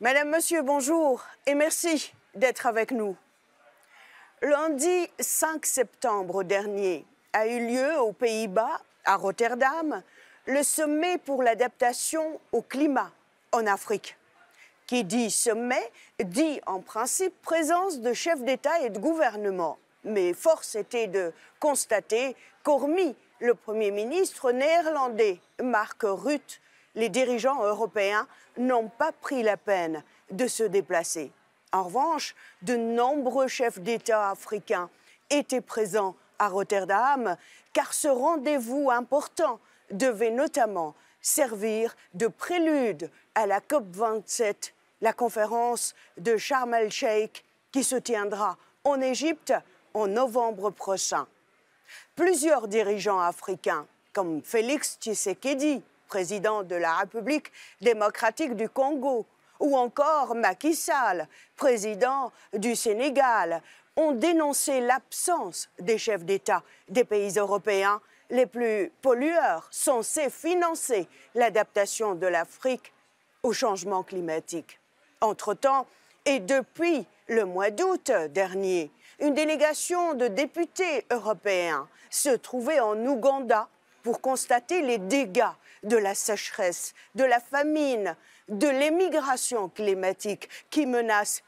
Madame, Monsieur, bonjour et merci d'être avec nous. Lundi 5 septembre dernier a eu lieu aux Pays-Bas, à Rotterdam, le sommet pour l'adaptation au climat en Afrique. Qui dit sommet, dit en principe présence de chefs d'État et de gouvernement. Mais force était de constater qu'hormis le Premier ministre néerlandais Mark Rutte, les dirigeants européens n'ont pas pris la peine de se déplacer. En revanche, de nombreux chefs d'État africains étaient présents à Rotterdam, car ce rendez-vous important devait notamment servir de prélude à la COP27, la conférence de Sharm el-Sheikh qui se tiendra en Égypte en novembre prochain. Plusieurs dirigeants africains, comme Félix Tshisekedi, président de la République démocratique du Congo, ou encore Macky Sall, président du Sénégal, ont dénoncé l'absence des chefs d'État des pays européens les plus pollueurs censés financer l'adaptation de l'Afrique au changement climatique. Entre-temps, et depuis le mois d'août dernier, une délégation de députés européens se trouvait en Ouganda pour constater les dégâts de la sécheresse, de la famine, de l'émigration climatique qui menace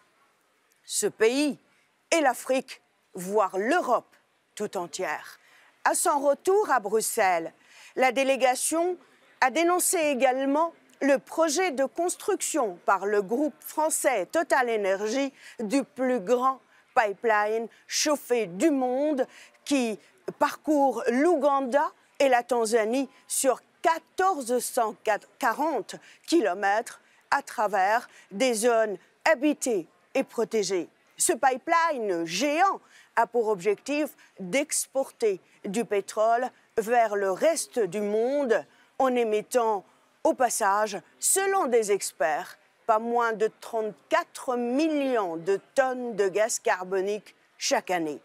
ce pays et l'Afrique, voire l'Europe tout entière. À son retour à Bruxelles, la délégation a dénoncé également le projet de construction par le groupe français Total Energy du plus grand pipeline chauffé du monde qui parcourt l'Ouganda et la Tanzanie sur 1440 kilomètres à travers des zones habitées et protégées. Ce pipeline géant a pour objectif d'exporter du pétrole vers le reste du monde en émettant au passage, selon des experts, pas moins de 34 millions de tonnes de gaz carbonique chaque année.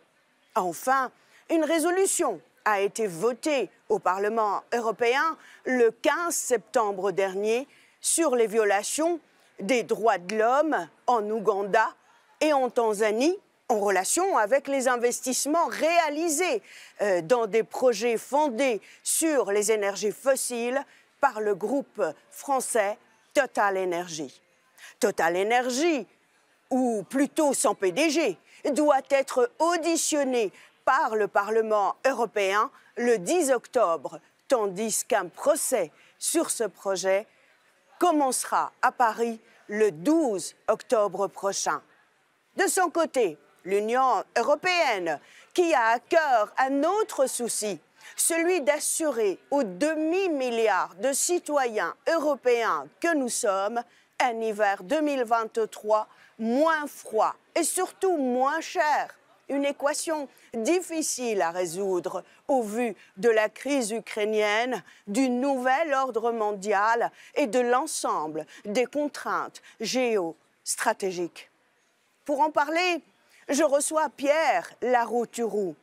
Enfin, une résolution a été votée au Parlement européen le 15 septembre dernier sur les violations des droits de l'homme en Ouganda et en Tanzanie en relation avec les investissements réalisés dans des projets fondés sur les énergies fossiles par le groupe français Total Energy. Total Energy, ou plutôt son PDG, doit être auditionné par le Parlement européen le 10 octobre, tandis qu'un procès sur ce projet commencera à Paris le 12 octobre prochain. De son côté, l'Union européenne, qui a à cœur un autre souci, celui d'assurer aux demi-milliard de citoyens européens que nous sommes un hiver 2023 moins froid et surtout moins cher. Une équation difficile à résoudre au vu de la crise ukrainienne, du nouvel ordre mondial et de l'ensemble des contraintes géostratégiques. Pour en parler, je reçois Pierre Larrouturou,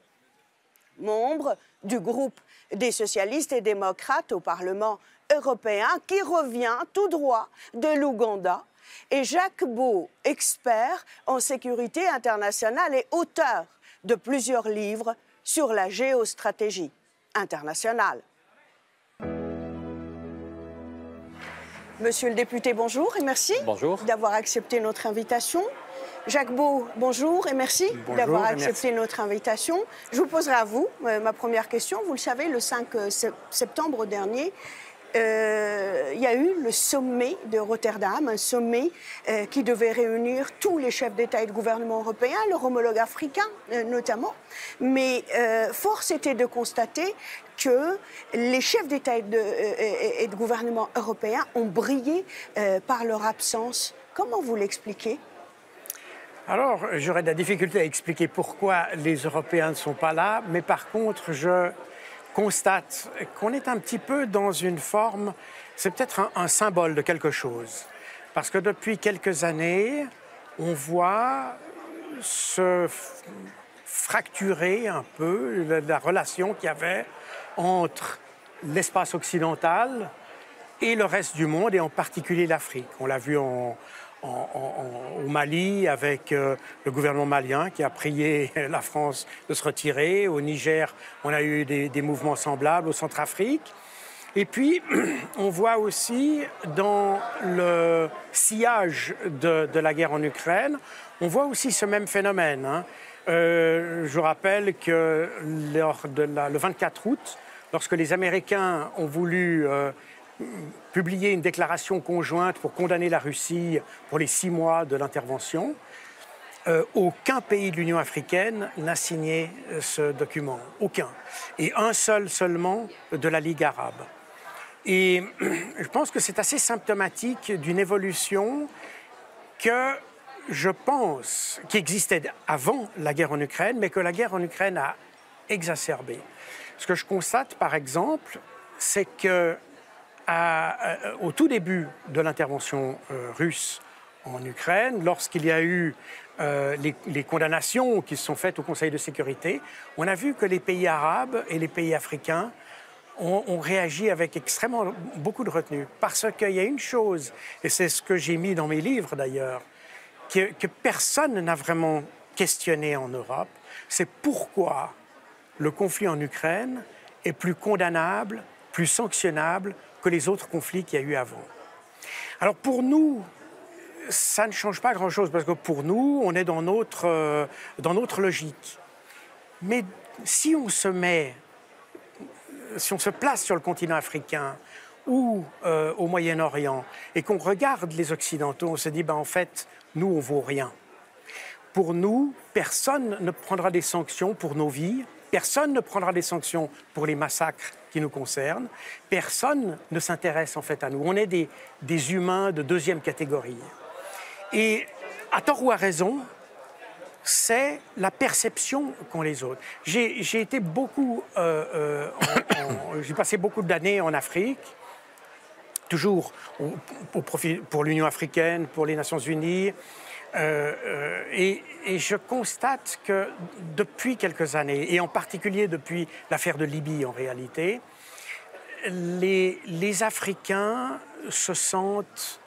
membre du groupe des socialistes et démocrates au Parlement européen, qui revient tout droit de l'Ouganda, et Jacques Beau, expert en sécurité internationale et auteur de plusieurs livres sur la géostratégie internationale. Monsieur le député, bonjour et merci d'avoir accepté notre invitation. Jacques Beau, bonjour et merci d'avoir accepté notre invitation. Je vous poserai à vous ma première question. Vous le savez, le 5 septembre dernier, il y a eu le sommet de Rotterdam, un sommet qui devait réunir tous les chefs d'État et de gouvernement européens, leur homologue africain notamment. Mais force était de constater que les chefs d'État et de gouvernement européens ont brillé par leur absence. Comment vous l'expliquez ? Alors, j'aurais de la difficulté à expliquer pourquoi les Européens ne sont pas là, mais par contre, je constate qu'on est un petit peu dans une forme, c'est peut-être un symbole de quelque chose. Parce que depuis quelques années, on voit se fracturer un peu la relation qu'il y avait entre l'espace occidental et le reste du monde, et en particulier l'Afrique. On l'a vu en au Mali avec le gouvernement malien qui a prié la France de se retirer. Au Niger, on a eu des mouvements semblables, au Centrafrique. Et puis, on voit aussi dans le sillage de la guerre en Ukraine, on voit aussi ce même phénomène. Hein. Je rappelle que le 24 août, lorsque les Américains ont voulu publier une déclaration conjointe pour condamner la Russie pour les 6 mois de l'intervention, aucun pays de l'Union africaine n'a signé ce document. Aucun. Et un seul seulement de la Ligue arabe. Et je pense que c'est assez symptomatique d'une évolution que je pense qui existait avant la guerre en Ukraine, mais que la guerre en Ukraine a exacerbé. Ce que je constate, par exemple, c'est que au tout début de l'intervention russe en Ukraine, lorsqu'il y a eu les condamnations qui se sont faites au Conseil de sécurité, on a vu que les pays arabes et les pays africains ont réagi avec beaucoup de retenue. Parce qu'il y a une chose, et c'est ce que j'ai mis dans mes livres d'ailleurs, que personne n'a vraiment questionné en Europe, c'est pourquoi le conflit en Ukraine est plus condamnable, plus sanctionnable que les autres conflits qu'il y a eu avant. Alors pour nous, ça ne change pas grand-chose, parce que pour nous, on est dans notre logique. Mais si on se place sur le continent africain ou au Moyen-Orient et qu'on regarde les Occidentaux, on se dit, en fait, nous, on ne vaut rien. Pour nous, personne ne prendra des sanctions pour nos vies, personne ne prendra des sanctions pour les massacres qui nous concernent, personne ne s'intéresse en fait à nous. On est des humains de deuxième catégorie. Et à tort ou à raison, c'est la perception qu'ont les autres. J'ai été beaucoup, j'ai passé beaucoup d'années en Afrique, toujours au profit pour l'Union africaine, pour les Nations Unies, et je constate que depuis quelques années, et en particulier depuis l'affaire de Libye en réalité, les Africains se sentent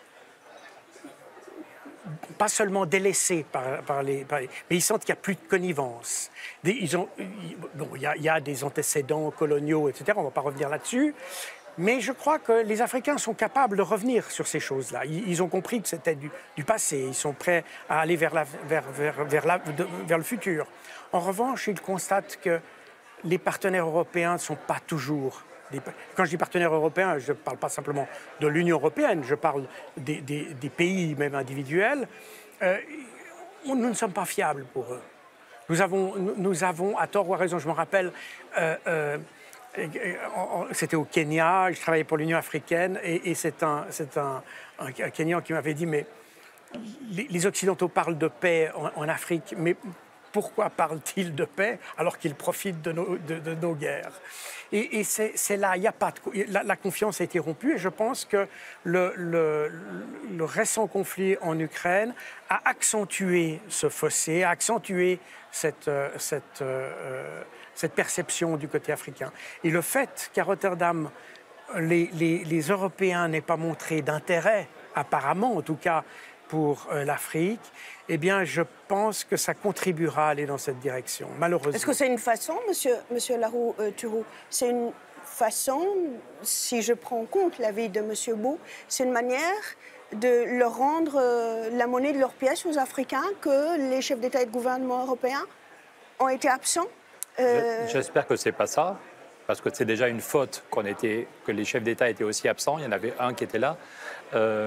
pas seulement délaissés mais ils sentent qu'il n'y a plus de connivence. Il y a des antécédents coloniaux, etc., on ne va pas revenir là-dessus, mais je crois que les Africains sont capables de revenir sur ces choses-là. Ils ont compris que c'était du passé, ils sont prêts à aller vers le futur. En revanche, ils constatent que les partenaires européens ne sont pas toujours... Quand je dis partenaires européens, je ne parle pas simplement de l'Union européenne, je parle des pays même individuels. Nous ne sommes pas fiables pour eux. Nous avons, à tort ou à raison, je me rappelle, c'était au Kenya, je travaillais pour l'Union africaine, et c'est un Kenyan qui m'avait dit, mais les Occidentaux parlent de paix en Afrique, mais pourquoi parlent-ils de paix alors qu'ils profitent de nos guerres? Et c'est là, il y a pas la confiance a été rompue, et je pense que le récent conflit en Ukraine a accentué ce fossé, a accentué cette perception du côté africain. Et le fait qu'à Rotterdam, les Européens n'aient pas montré d'intérêt, apparemment en tout cas, pour l'Afrique, eh bien, je pense que ça contribuera à aller dans cette direction, malheureusement. Est-ce que c'est une façon, monsieur Laroux-Thuroux, c'est une façon, si je prends en compte l'avis de monsieur Bou, c'est une manière de leur rendre la monnaie de leur pièce aux Africains que les chefs d'État et de gouvernement européens ont été absents? J'espère que c'est pas ça, parce que c'est déjà une faute que les chefs d'État étaient aussi absents. Il y en avait un qui était là.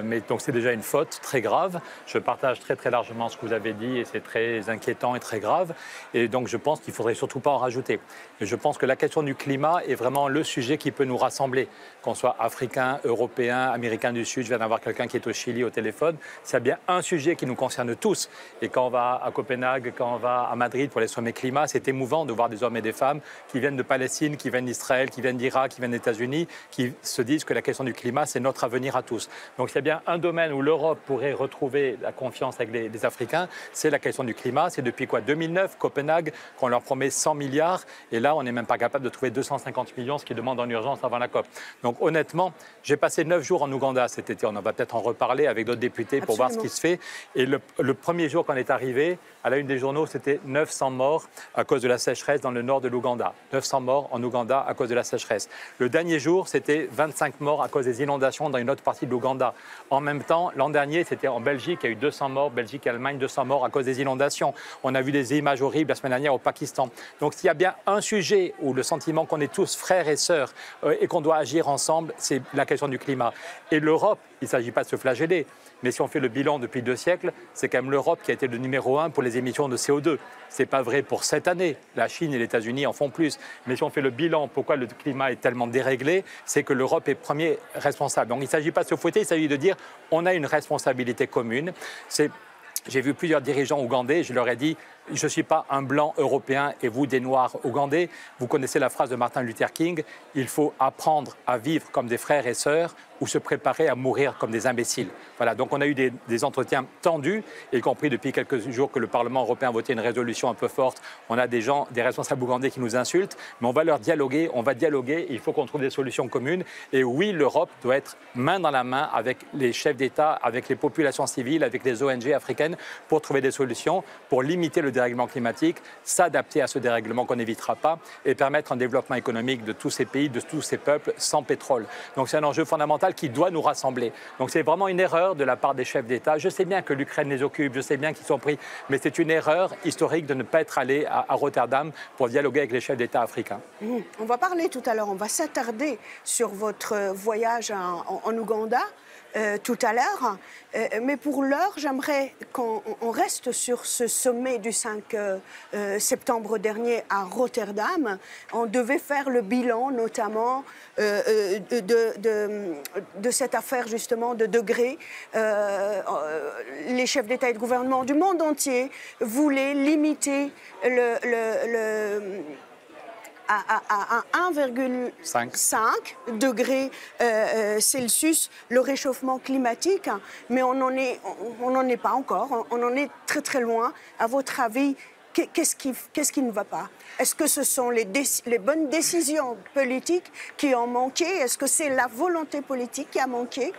Mais donc c'est déjà une faute très grave. Je partage très très largement ce que vous avez dit, et c'est très inquiétant et très grave. Et donc je pense qu'il ne faudrait surtout pas en rajouter. Mais je pense que la question du climat est vraiment le sujet qui peut nous rassembler, qu'on soit africain, européen, américain du Sud. Je viens d'avoir quelqu'un qui est au Chili au téléphone. C'est bien un sujet qui nous concerne tous. Et quand on va à Copenhague, quand on va à Madrid pour les sommets climat, c'est émouvant de voir des hommes et des femmes qui viennent de Palestine, qui viennent d'Israël, qui viennent d'Irak, qui viennent des États-Unis, qui se disent que la question du climat, c'est notre avenir à tous. Donc s'il y a bien un domaine où l'Europe pourrait retrouver la confiance avec les Africains, c'est la question du climat. C'est depuis quoi 2009, Copenhague, qu'on leur promet 100 milliards. Et là, on n'est même pas capable de trouver 250 millions, ce qu'ils demandent en urgence avant la COP. Donc honnêtement, j'ai passé 9 jours en Ouganda cet été. On en va peut-être en reparler avec d'autres députés pour voir ce qui se fait. Et le premier jour qu'on est arrivé, à la une des journaux, c'était 900 morts à cause de la sécheresse dans le nord de l'Ouganda. 900 morts en Ouganda à cause de la sécheresse. Le dernier jour, c'était 25 morts à cause des inondations dans une autre partie de l'Ouganda. En même temps, l'an dernier, c'était en Belgique, il y a eu 200 morts, Belgique et Allemagne, 200 morts à cause des inondations. On a vu des images horribles la semaine dernière au Pakistan. Donc s'il y a bien un sujet où le sentiment qu'on est tous frères et sœurs et qu'on doit agir ensemble, c'est la question du climat. Et l'Europe, il ne s'agit pas de se flageller. Mais si on fait le bilan depuis 2 siècles, c'est quand même l'Europe qui a été le numéro 1 pour les émissions de CO2. Ce n'est pas vrai pour cette année. La Chine et les États-Unis en font plus. Mais si on fait le bilan, pourquoi le climat est tellement déréglé, c'est que l'Europe est premier responsable. Donc il ne s'agit pas de se fouetter, il s'agit de dire on a une responsabilité commune. J'ai vu plusieurs dirigeants ougandais, je leur ai dit je ne suis pas un blanc européen et vous des noirs ougandais. Vous connaissez la phrase de Martin Luther King, il faut apprendre à vivre comme des frères et sœurs ou se préparer à mourir comme des imbéciles. Voilà, donc on a eu des entretiens tendus, y compris depuis quelques jours que le Parlement européen a voté une résolution un peu forte. On a des responsables ougandais qui nous insultent, mais on va leur dialoguer, on va dialoguer, il faut qu'on trouve des solutions communes. Et oui, l'Europe doit être main dans la main avec les chefs d'État, avec les populations civiles, avec les ONG africaines pour trouver des solutions, pour limiter le dérèglement climatique, s'adapter à ce dérèglement qu'on n'évitera pas et permettre un développement économique de tous ces pays, de tous ces peuples sans pétrole. Donc c'est un enjeu fondamental qui doit nous rassembler. Donc c'est vraiment une erreur de la part des chefs d'État. Je sais bien que l'Ukraine les occupe, je sais bien qu'ils sont pris, mais c'est une erreur historique de ne pas être allé à Rotterdam pour dialoguer avec les chefs d'État africains. On va parler tout à l'heure, on va s'attarder sur votre voyage en Ouganda. Tout à l'heure. Mais pour l'heure, j'aimerais qu'on reste sur ce sommet du 5 septembre dernier à Rotterdam. On devait faire le bilan, notamment, de cette affaire, justement, de degrés. Les chefs d'État et de gouvernement du monde entier voulaient limiter à 1,5 degrés Celsius le réchauffement climatique, mais on n'en est pas encore, on en est très très loin. À votre avis, qu'est-ce qui ne va pas? Est-ce que ce sont les bonnes décisions politiques qui ont manqué? Est-ce que c'est la volonté politique qui a manqué?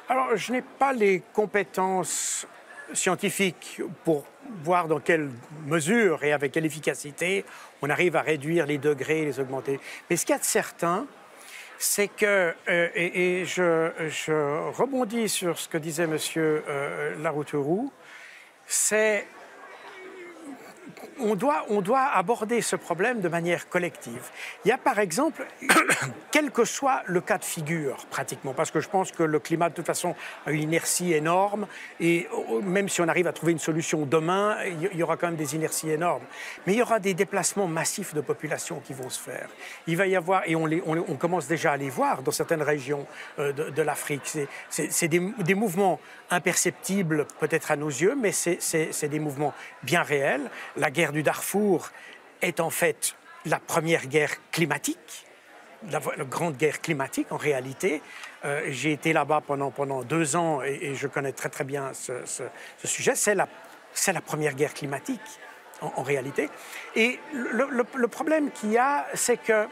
Alors, je n'ai pas les compétences scientifiques pour voir dans quelle mesure et avec quelle efficacité on arrive à réduire les degrés, les augmenter. Mais ce qu'il y a de certain, c'est que, et je rebondis sur ce que disait M. Larouturou, c'est on doit aborder ce problème de manière collective. Il y a par exemple, quel que soit le cas de figure pratiquement, parce que je pense que le climat de toute façon a une inertie énorme et même si on arrive à trouver une solution demain, il y aura quand même des inerties énormes. Mais il y aura des déplacements massifs de population qui vont se faire. Il va y avoir, et on commence déjà à les voir dans certaines régions de l'Afrique, c'est des mouvements imperceptibles peut-être à nos yeux, mais c'est des mouvements bien réels. La guerre du Darfour est en fait la première guerre climatique, la grande guerre climatique en réalité. J'ai été là-bas pendant 2 ans et je connais très très bien ce sujet. C'est la première guerre climatique en réalité. Et le problème qu'il y a, c'est que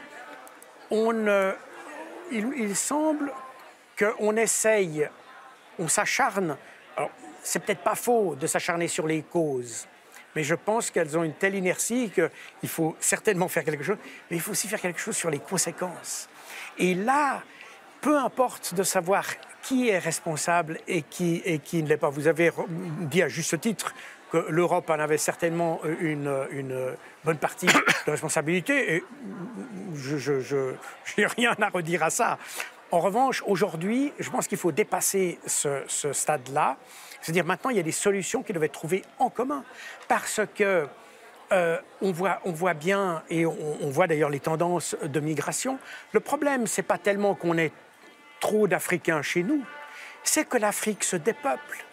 il semble qu'on essaye, on s'acharne. Alors, c'est peut-être pas faux de s'acharner sur les causes, mais je pense qu'elles ont une telle inertie qu'il faut certainement faire quelque chose, mais il faut aussi faire quelque chose sur les conséquences. Et là, peu importe de savoir qui est responsable et qui ne l'est pas. Vous avez dit à juste titre que l'Europe en avait certainement une bonne partie de responsabilité, et je n'ai rien à redire à ça. En revanche, aujourd'hui, je pense qu'il faut dépasser ce stade-là. C'est-à-dire maintenant, il y a des solutions qui doivent être trouvées en commun. Parce que on voit bien, et on voit d'ailleurs les tendances de migration, le problème, ce n'est pas tellement qu'on ait trop d'Africains chez nous, c'est que l'Afrique se dépeuple.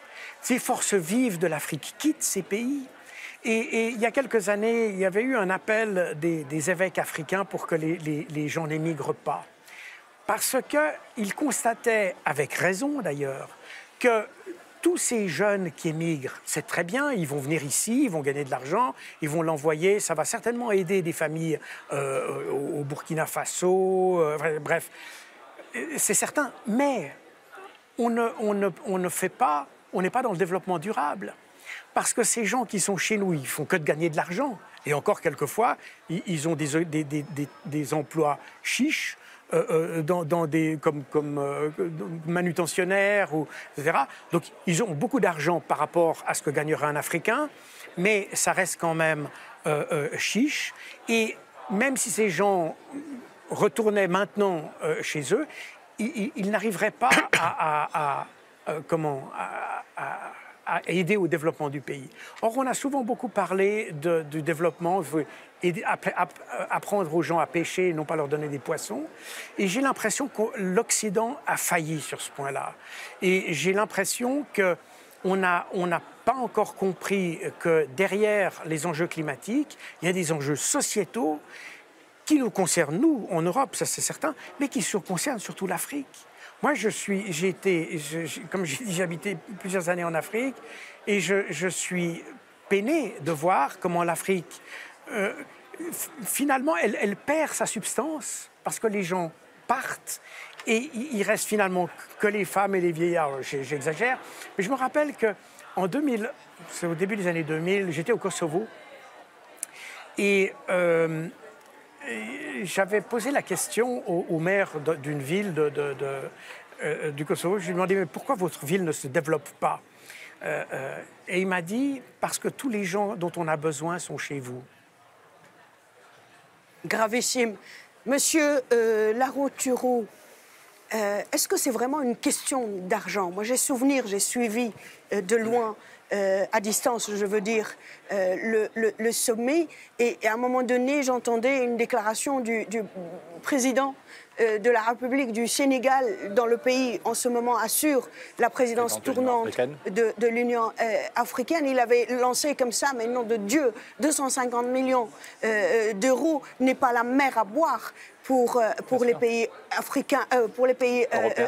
Ces forces vives de l'Afrique quittent ces pays. Et il y a quelques années, il y avait eu un appel des évêques africains pour que les gens n'émigrent pas. parce qu'ils constataient, avec raison d'ailleurs, que tous ces jeunes qui émigrent, c'est très bien, ils vont venir ici, ils vont gagner de l'argent, ils vont l'envoyer, ça va certainement aider des familles au Burkina Faso, bref, c'est certain. Mais on ne fait pas, on n'est pas dans le développement durable. Parce que ces gens qui sont chez nous, ils font que de gagner de l'argent. Et encore quelquefois, ils ont des emplois chiches, dans comme manutentionnaires, etc. Donc, ils ont beaucoup d'argent par rapport à ce que gagnerait un Africain, mais ça reste quand même chiche. Et même si ces gens retournaient maintenant chez eux, ils n'arriveraient pas à aider au développement du pays. Or, on a souvent beaucoup parlé du développement, apprendre aux gens à pêcher et non pas leur donner des poissons. Et j'ai l'impression que l'Occident a failli sur ce point-là. Et j'ai l'impression qu'on n'a pas encore compris que derrière les enjeux climatiques, il y a des enjeux sociétaux qui nous concernent, nous, en Europe, ça c'est certain, mais qui concernent surtout l'Afrique. Moi, comme j'ai dit, j'ai habité plusieurs années en Afrique et je suis peiné de voir comment l'Afrique, finalement, elle perd sa substance parce que les gens partent et il reste finalement que les femmes et les vieillards, j'exagère. Mais je me rappelle qu'en 2000, c'est au début des années 2000, j'étais au Kosovo et j'avais posé la question au maire d'une ville du Kosovo. Je lui ai demandé, mais pourquoi votre ville ne se développe pas? Et il m'a dit, parce que tous les gens dont on a besoin sont chez vous. Gravissime. Monsieur Larrouturou, est-ce que c'est vraiment une question d'argent? Moi, j'ai suivi de loin, à distance, je veux dire, le sommet. Et à un moment donné, j'entendais une déclaration du président de la République du Sénégal, dans le pays en ce moment assure la présidence tournante de l'Union africaine. Il avait lancé comme ça, mais nom de Dieu, 250 millions d'euros n'est pas la mer à boire pour les pays africains, pour les pays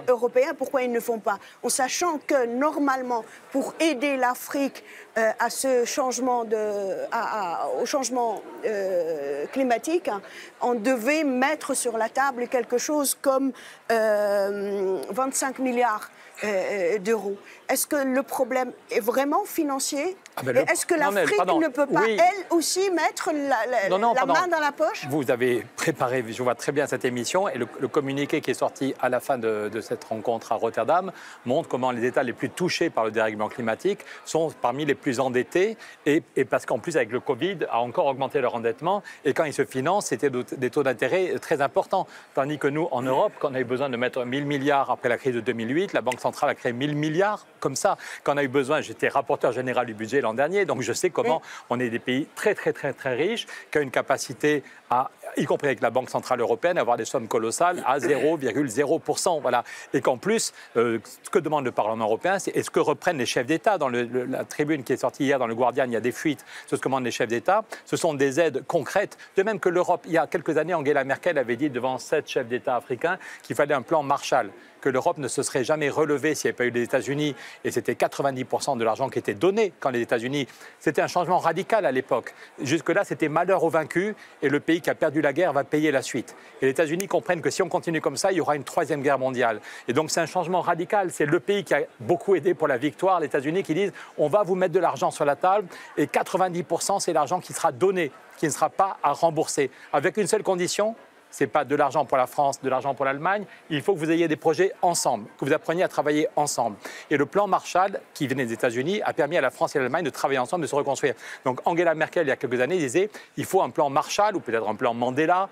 européens. Pourquoi ils ne font pas? En sachant que normalement, pour aider l'Afrique à ce changement au changement climatique, on devait mettre sur la table quelque chose comme 25 milliards d'euros. Est-ce que le problème est vraiment financier? Est-ce que l'Afrique ne peut pas, elle aussi, mettre la main dans la poche? Vous avez préparé, je vois très bien cette émission, et le communiqué qui est sorti à la fin de cette rencontre à Rotterdam montre comment les États les plus touchés par le dérèglement climatique sont parmi les plus endettés, et parce qu'en plus, avec le Covid, a encore augmenté leur endettement, et quand ils se financent, c'était des taux d'intérêt très importants. Tandis que nous, en Europe, quand on a eu besoin de mettre 1000 milliards après la crise de 2008, la Banque centrale a créé 1000 milliards, comme ça. Quand on a eu besoin, j'étais rapporteur général du budget l'an dernier, donc je sais comment on est des pays très, très, très, très riches, qui ont une capacité y compris avec la Banque centrale européenne, à avoir des sommes colossales à 0,0%. Voilà. Et qu'en plus, ce que demande le Parlement européen, c'est est-ce que reprennent les chefs d'État? Dans la tribune qui est sortie hier dans le Guardian, il y a des fuites sur ce que demandent les chefs d'État. Ce sont des aides concrètes. De même que l'Europe, il y a quelques années, Angela Merkel avait dit devant 7 chefs d'État africains qu'il fallait un plan Marshall, que l'Europe ne se serait jamais relevée s'il n'y avait pas eu les États-Unis. Et c'était 90% de l'argent qui était donné quand les États-Unis... C'était un changement radical à l'époque. Jusque-là, c'était malheur aux vaincus et le pays qui a perdu la guerre va payer la suite. Et les États-Unis comprennent que si on continue comme ça, il y aura une 3e guerre mondiale. Et donc, c'est un changement radical. C'est le pays qui a beaucoup aidé pour la victoire, les États-Unis, qui disent on va vous mettre de l'argent sur la table et 90%, c'est l'argent qui sera donné, qui ne sera pas à rembourser. Avec une seule condition, ce n'est pas de l'argent pour la France, de l'argent pour l'Allemagne. Il faut que vous ayez des projets ensemble, que vous appreniez à travailler ensemble. Et le plan Marshall, qui venait des États-Unis, a permis à la France et à l'Allemagne de travailler ensemble, de se reconstruire. Donc Angela Merkel, il y a quelques années, disait il faut un plan Marshall, ou peut-être un plan Mandela,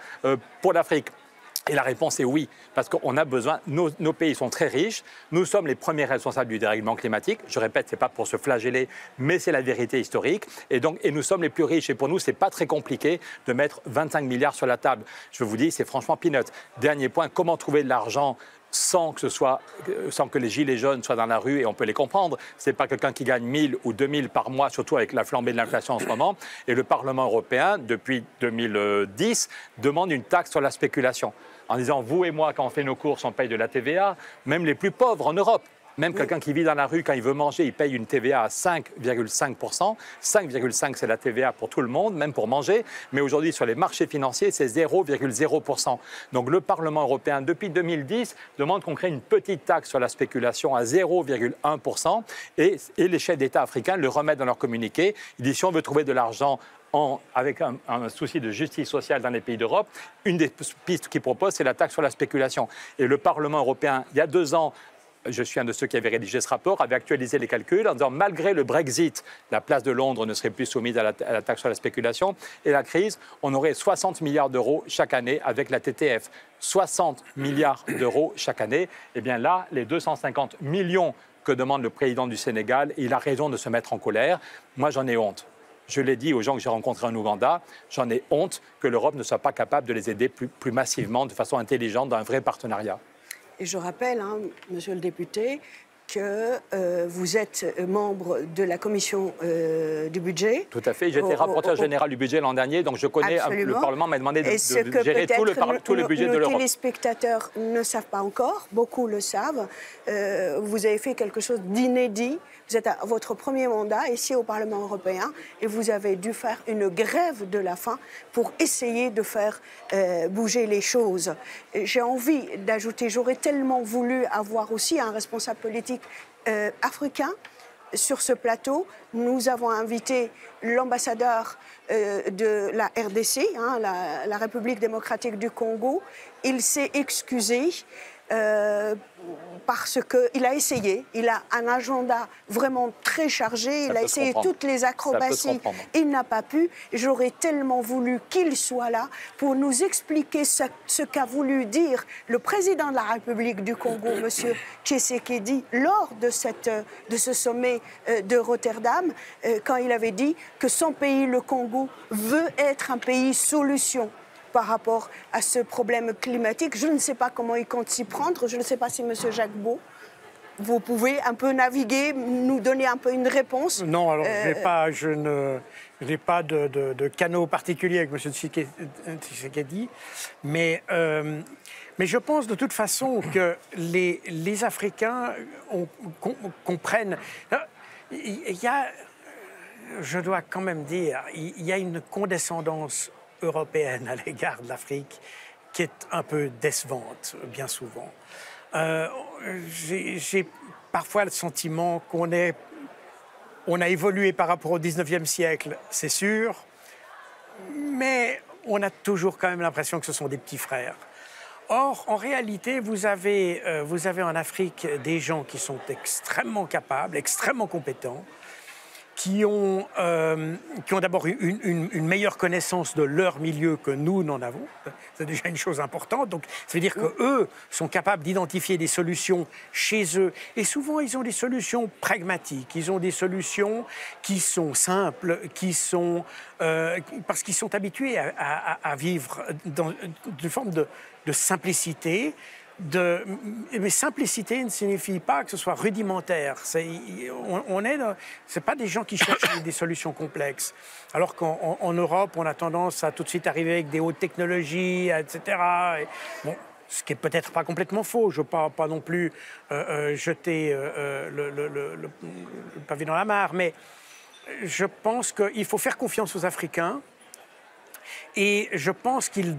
pour l'Afrique. Et la réponse est oui, parce qu'on a besoin, nos pays sont très riches, nous sommes les premiers responsables du dérèglement climatique, je répète, ce n'est pas pour se flageller, mais c'est la vérité historique, et nous sommes les plus riches, et pour nous, ce n'est pas très compliqué de mettre 25 milliards sur la table. Je vous dis, c'est franchement peanut. Dernier point, comment trouver de l'argent sans que les gilets jaunes soient dans la rue, et on peut les comprendre. Ce n'est pas quelqu'un qui gagne 1 000 ou 2 000 par mois, surtout avec la flambée de l'inflation en ce moment. Et le Parlement européen, depuis 2010, demande une taxe sur la spéculation. En disant, vous et moi, quand on fait nos courses, on paye de la TVA, même les plus pauvres en Europe. Même quelqu'un qui vit dans la rue, quand il veut manger, il paye une TVA à 5,5%. 5,5%, c'est la TVA pour tout le monde, même pour manger. Mais aujourd'hui, sur les marchés financiers, c'est 0,0%. Donc le Parlement européen, depuis 2010, demande qu'on crée une petite taxe sur la spéculation à 0,1%. Et les chefs d'État africains le remettent dans leur communiqué. Ils disent, si on veut trouver de l'argent avec un souci de justice sociale dans les pays d'Europe, une des pistes qu'ils proposent, c'est la taxe sur la spéculation. Et le Parlement européen, il y a 2 ans, je suis un de ceux qui avait rédigé ce rapport, avait actualisé les calculs en disant malgré le Brexit, la place de Londres ne serait plus soumise à la taxe sur la spéculation et la crise, on aurait 60 milliards d'euros chaque année avec la TTF. 60 milliards d'euros chaque année. Et bien là, les 250 millions que demande le président du Sénégal, il a raison de se mettre en colère. Moi, j'en ai honte. Je l'ai dit aux gens que j'ai rencontrés en Ouganda, j'en ai honte que l'Europe ne soit pas capable de les aider plus massivement, de façon intelligente, dans un vrai partenariat. Et je rappelle, monsieur le député, que vous êtes membre de la commission du budget. Tout à fait. J'étais rapporteur général du budget l'an dernier, donc je connais. Le Parlement m'a demandé de gérer tout le budget de l'Europe. Les téléspectateurs ne savent pas encore, beaucoup le savent. Vous avez fait quelque chose d'inédit. Vous êtes à votre premier mandat ici au Parlement européen et vous avez dû faire une grève de la faim pour essayer de faire bouger les choses. J'ai envie d'ajouter, j'aurais tellement voulu avoir aussi un responsable politique africain sur ce plateau. Nous avons invité l'ambassadeur de la RDC, la République démocratique du Congo. Il s'est excusé. Parce qu'il a essayé, il a un agenda vraiment très chargé, il a essayé toutes les acrobaties, il n'a pas pu. J'aurais tellement voulu qu'il soit là pour nous expliquer ce qu'a voulu dire le président de la République du Congo, M. Tshisekedi, lors de ce sommet de Rotterdam, quand il avait dit que son pays, le Congo, veut être un pays solution par rapport à ce problème climatique. Je ne sais pas comment il compte s'y prendre. Je ne sais pas si M. Jacques Beau, vous pouvez un peu naviguer, nous donner un peu une réponse. Non, alors je n'ai pas de canaux particulier avec M. Tshisekedi, mais je pense de toute façon que les Africains comprennent. Je dois quand même dire, il y a une condescendance européenne à l'égard de l'Afrique qui est un peu décevante, bien souvent. J'ai parfois le sentiment qu'on a évolué par rapport au 19e siècle, c'est sûr, mais on a toujours quand même l'impression que ce sont des petits frères. Or, en réalité, vous avez en Afrique des gens qui sont extrêmement capables, extrêmement compétents, qui ont d'abord une meilleure connaissance de leur milieu que nous n'en avons. C'est déjà une chose importante. Donc, ça veut dire qu'eux sont capables d'identifier des solutions chez eux. Et souvent, ils ont des solutions pragmatiques. Ils ont des solutions qui sont simples, parce qu'ils sont habitués à vivre dans une forme de simplicité. Mais simplicité ne signifie pas que ce soit rudimentaire. C'est pas des gens qui cherchent des solutions complexes. Alors qu'en Europe, on a tendance à tout de suite arriver avec des hautes technologies, etc. Bon, ce qui est peut-être pas complètement faux. Je ne veux pas non plus jeter le pavé dans la mare, mais je pense qu'il faut faire confiance aux Africains. Et je pense qu'il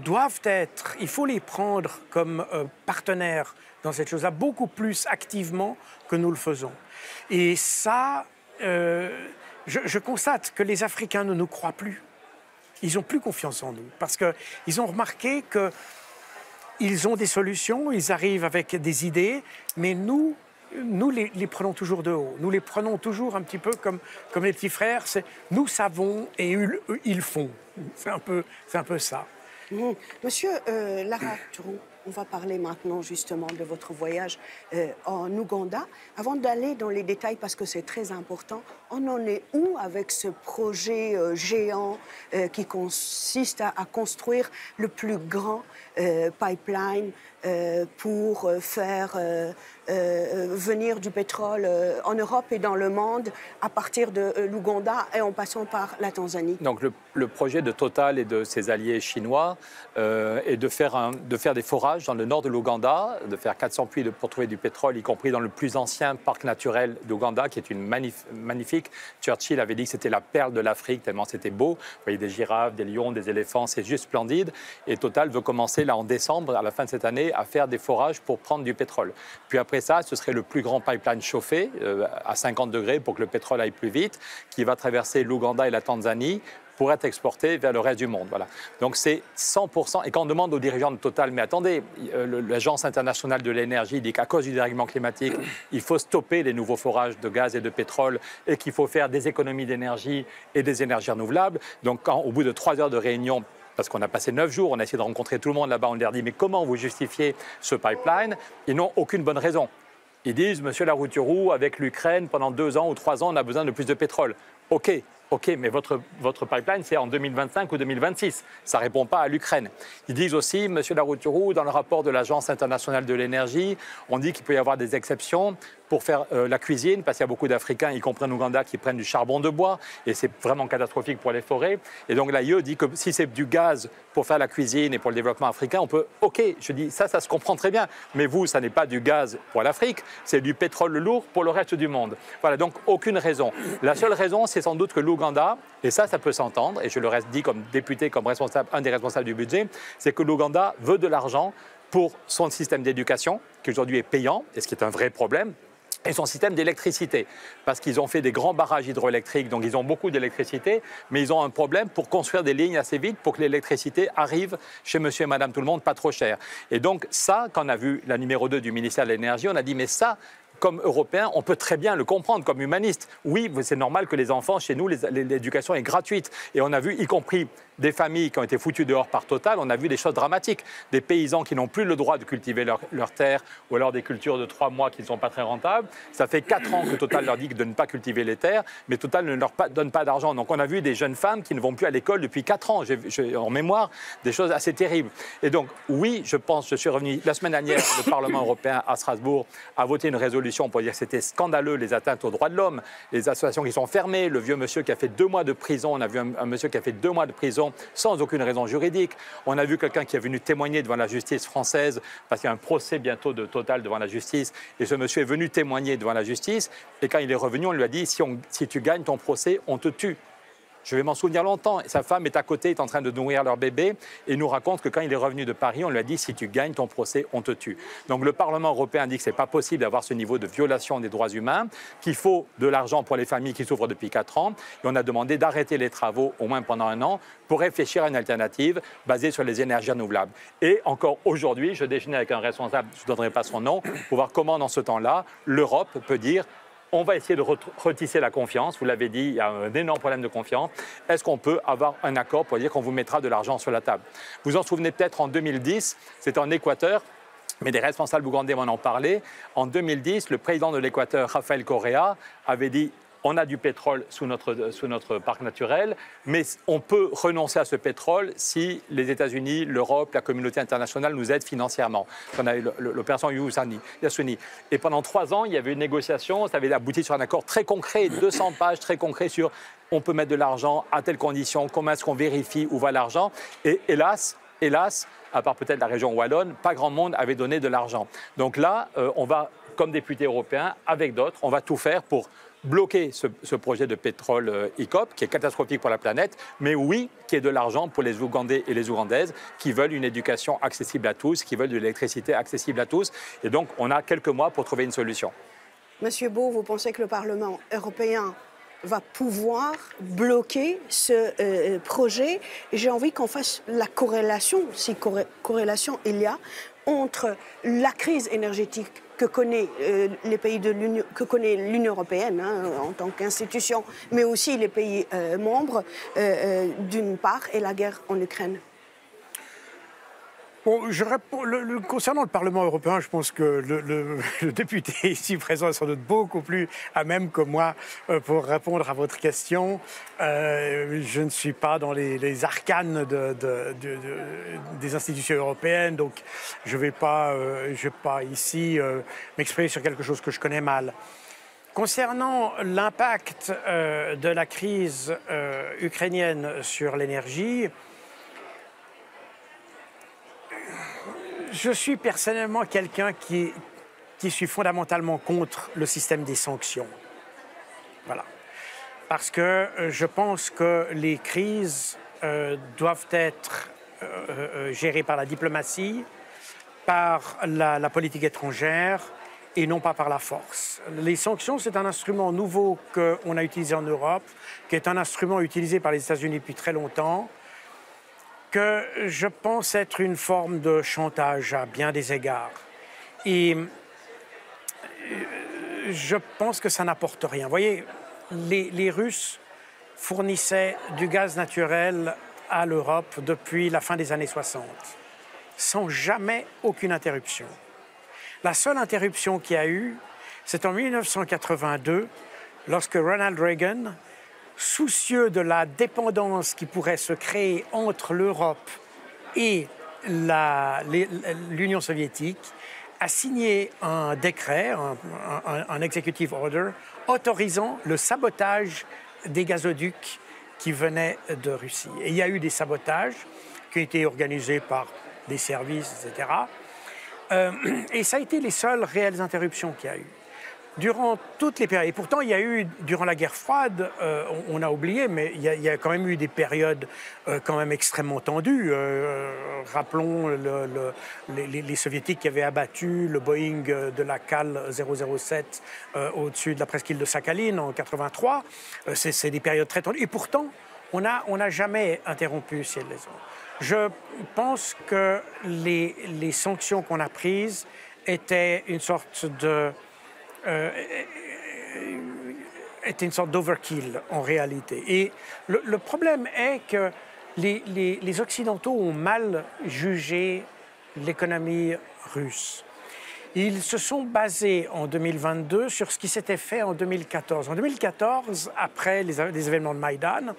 faut les prendre comme partenaires dans cette chose-là, beaucoup plus activement que nous le faisons. Et ça, je constate que les Africains ne nous croient plus. Ils n'ont plus confiance en nous, parce qu'ils ont remarqué qu'ils ont des solutions, ils arrivent avec des idées, mais nous les prenons toujours de haut. Nous les prenons toujours un petit peu comme les petits frères. Nous savons et ils font. C'est un peu ça. Monsieur Lara Tourou, on va parler maintenant justement de votre voyage en Ouganda. Avant d'aller dans les détails, parce que c'est très important, on en est où avec ce projet géant qui consiste à construire le plus grand pipeline pour faire venir du pétrole en Europe et dans le monde à partir de l'Ouganda et en passant par la Tanzanie. Donc le projet de Total et de ses alliés chinois est de faire des forages dans le nord de l'Ouganda, de faire 400 puits pour trouver du pétrole, y compris dans le plus ancien parc naturel d'Ouganda, qui est une magnifique. Churchill avait dit que c'était la perle de l'Afrique, tellement c'était beau. Vous voyez des girafes, des lions, des éléphants, c'est juste splendide. Et Total veut commencer là en décembre, à la fin de cette année, à faire des forages pour prendre du pétrole. Puis après ça, ce serait le plus grand pipeline chauffé à 50 degrés pour que le pétrole aille plus vite, qui va traverser l'Ouganda et la Tanzanie pour être exporté vers le reste du monde. Voilà. Donc c'est 100%. Et quand on demande aux dirigeants de Total, mais attendez, l'Agence internationale de l'énergie dit qu'à cause du dérèglement climatique, il faut stopper les nouveaux forages de gaz et de pétrole et qu'il faut faire des économies d'énergie et des énergies renouvelables. Donc au bout de 3 heures de réunion, parce qu'on a passé 9 jours, on a essayé de rencontrer tout le monde là-bas, on leur dit mais comment vous justifiez ce pipeline? Ils n'ont aucune bonne raison. Ils disent, monsieur Larouturou, avec l'Ukraine, pendant 2 ans ou 3 ans, on a besoin de plus de pétrole. OK, mais votre pipeline, c'est en 2025 ou 2026. Ça ne répond pas à l'Ukraine. Ils disent aussi, monsieur Larouturou, dans le rapport de l'Agence internationale de l'énergie, on dit qu'il peut y avoir des exceptions pour faire la cuisine, parce qu'il y a beaucoup d'Africains, y compris en Ouganda, qui prennent du charbon de bois, et c'est vraiment catastrophique pour les forêts. Et donc l'AIE dit que si c'est du gaz pour faire la cuisine et pour le développement africain, on peut, OK, je dis, ça se comprend très bien, mais vous, ça n'est pas du gaz pour l'Afrique, c'est du pétrole lourd pour le reste du monde. Voilà, donc aucune raison. La seule raison, c'est sans doute que l'Ouganda, et ça peut s'entendre, et je le dis comme député, comme responsable, un des responsables du budget, c'est que l'Ouganda veut de l'argent pour son système d'éducation, qui aujourd'hui est payant, et ce qui est un vrai problème, et son système d'électricité, parce qu'ils ont fait des grands barrages hydroélectriques, donc ils ont beaucoup d'électricité, mais ils ont un problème pour construire des lignes assez vite pour que l'électricité arrive chez monsieur et madame tout le monde pas trop cher. Et donc ça, quand on a vu la numéro 2 du ministère de l'Énergie, on a dit mais ça, comme Européens, on peut très bien le comprendre comme humaniste. Oui, c'est normal que les enfants, chez nous, l'éducation est gratuite. Et on a vu, y compris des familles qui ont été foutues dehors par Total, on a vu des choses dramatiques. Des paysans qui n'ont plus le droit de cultiver leur terre, ou alors des cultures de 3 mois qui ne sont pas très rentables. Ça fait 4 ans que Total leur dit de ne pas cultiver les terres, mais Total ne leur donne pas d'argent. Donc on a vu des jeunes femmes qui ne vont plus à l'école depuis 4 ans. J'ai en mémoire des choses assez terribles. Et donc, oui, je suis revenu la semaine dernière, le Parlement européen à Strasbourg a voté une résolution pour dire que c'était scandaleux, les atteintes aux droits de l'homme, les associations qui sont fermées, le vieux monsieur qui a fait 2 mois de prison, on a vu un monsieur qui a fait 2 mois de prison sans aucune raison juridique, on a vu quelqu'un qui est venu témoigner devant la justice française, parce qu'il y a un procès bientôt de Total devant la justice, et ce monsieur est venu témoigner devant la justice, et quand il est revenu, on lui a dit, si tu gagnes ton procès, on te tue. Je vais m'en souvenir longtemps. Sa femme est à côté, est en train de nourrir leur bébé et nous raconte que quand il est revenu de Paris, on lui a dit si tu gagnes ton procès, on te tue. Donc le Parlement européen dit que ce n'est pas possible d'avoir ce niveau de violation des droits humains, qu'il faut de l'argent pour les familles qui souffrent depuis 4 ans. Et on a demandé d'arrêter les travaux au moins pendant 1 an pour réfléchir à une alternative basée sur les énergies renouvelables. Et encore aujourd'hui, je déjeunais avec un responsable, je ne donnerai pas son nom, pour voir comment dans ce temps-là, l'Europe peut dire on va essayer de retisser la confiance. Vous l'avez dit, il y a un énorme problème de confiance. Est-ce qu'on peut avoir un accord pour dire qu'on vous mettra de l'argent sur la table? Vous en souvenez peut-être en 2010, c'était en Équateur, mais des responsables ougandais m'en ont parlé. En 2010, le président de l'Équateur, Rafael Correa, avait dit on a du pétrole sous notre parc naturel, mais on peut renoncer à ce pétrole si les États-Unis, l'Europe, la communauté internationale nous aident financièrement. On a eu l'opération Yasuni. Et pendant 3 ans, il y avait une négociation, ça avait abouti sur un accord très concret, 200 pages très concret sur on peut mettre de l'argent à telle condition, comment est-ce qu'on vérifie où va l'argent. Et hélas, à part peut-être la région wallonne, pas grand monde avait donné de l'argent. Donc là, on va, comme député européen, avec d'autres, on va tout faire pour bloquer ce projet de pétrole ICOP, qui est catastrophique pour la planète, mais oui, qui est de l'argent pour les Ougandais et les Ougandaises qui veulent une éducation accessible à tous, qui veulent de l'électricité accessible à tous. Et donc, on a quelques mois pour trouver une solution. Monsieur Beau, vous pensez que le Parlement européen va pouvoir bloquer ce projet? J'ai envie qu'on fasse la corrélation, si corrélation il y a, entre la crise énergétique que connaît les pays de l'Union, que connaît l'Union européenne en tant qu'institution, mais aussi les pays membres d'une part, et la guerre en Ukraine. Bon, concernant le Parlement européen, je pense que le député ici présent est sans doute beaucoup plus à même que moi pour répondre à votre question. Je ne suis pas dans les arcanes des institutions européennes, donc je ne vais pas ici m'exprimer sur quelque chose que je connais mal. Concernant l'impact de la crise ukrainienne sur l'énergie, je suis personnellement quelqu'un qui suis fondamentalement contre le système des sanctions. Voilà. Parce que je pense que les crises doivent être gérées par la diplomatie, par la politique étrangère et non pas par la force. Les sanctions, c'est un instrument nouveau qu'on a utilisé en Europe, qui est un instrument utilisé par les États-Unis depuis très longtemps, que je pense être une forme de chantage à bien des égards. Et je pense que ça n'apporte rien. Vous voyez, les Russes fournissaient du gaz naturel à l'Europe depuis la fin des années 60, sans jamais aucune interruption. La seule interruption qu'il y a eu, c'est en 1982, lorsque Ronald Reagan, soucieux de la dépendance qui pourrait se créer entre l'Europe et l'Union soviétique, a signé un décret, un executive order, autorisant le sabotage des gazoducs qui venaient de Russie. Et il y a eu des sabotages qui ont été organisés par des services, etc. Et ça a été les seules réelles interruptions qu'il y a eu. Durant toutes les périodes, et pourtant il y a eu, durant la guerre froide, on a oublié, mais il y a quand même eu des périodes quand même extrêmement tendues. Rappelons les Soviétiques qui avaient abattu le Boeing de la CAL 007 au-dessus de la presqu'île de Sakhaline en 1983. C'est des périodes très tendues. Et pourtant, on n'a jamais interrompu ces liaisons. Je pense que les sanctions qu'on a prises étaient une sorte était une sorte d'overkill en réalité. Et le problème est que les Occidentaux ont mal jugé l'économie russe. Ils se sont basés en 2022 sur ce qui s'était fait en 2014. En 2014, après les événements de Maïdan,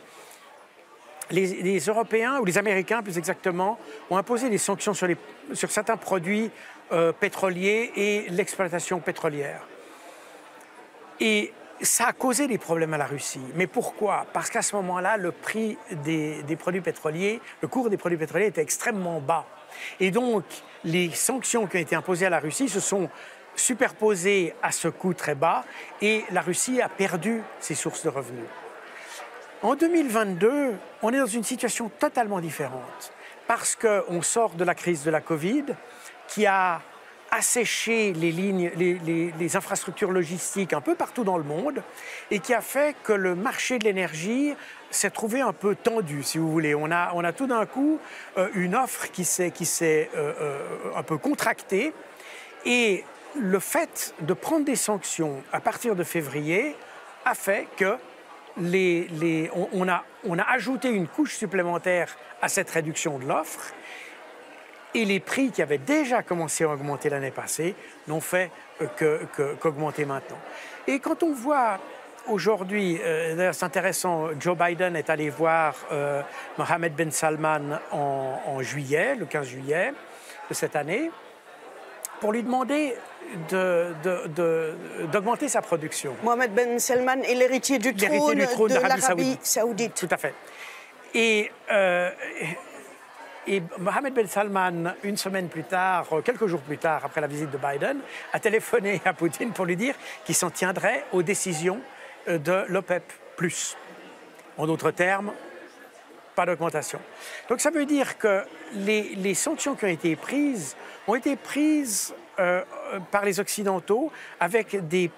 les Européens, ou les Américains plus exactement, ont imposé des sanctions sur certains produits pétroliers et l'exploitation pétrolière. Et ça a causé des problèmes à la Russie. Mais pourquoi? Parce qu'à ce moment-là, le prix des produits pétroliers, le cours des produits pétroliers était extrêmement bas. Et donc, les sanctions qui ont été imposées à la Russie se sont superposées à ce coût très bas et la Russie a perdu ses sources de revenus. En 2022, on est dans une situation totalement différente parce qu'on sort de la crise de la Covid qui a asséché les infrastructures logistiques un peu partout dans le monde et qui a fait que le marché de l'énergie s'est trouvé un peu tendu, si vous voulez. On a tout d'un coup une offre qui s'est un peu contractée et le fait de prendre des sanctions à partir de février a fait que on a ajouté une couche supplémentaire à cette réduction de l'offre. Et les prix qui avaient déjà commencé à augmenter l'année passée n'ont fait qu'augmenter maintenant. Et quand on voit aujourd'hui, d'ailleurs c'est intéressant, Joe Biden est allé voir Mohammed Ben Salman en juillet, le 15 juillet de cette année, pour lui demander d'augmenter sa production. Mohammed Ben Salman est l'héritier du trône de l'Arabie saoudite. Tout à fait. Et Mohammed Ben Salman, une semaine plus tard, quelques jours plus tard, après la visite de Biden, a téléphoné à Poutine pour lui dire qu'il s'en tiendrait aux décisions de l'OPEP+. En d'autres termes, pas d'augmentation. Donc ça veut dire que les sanctions qui ont été prises par les Occidentaux avec des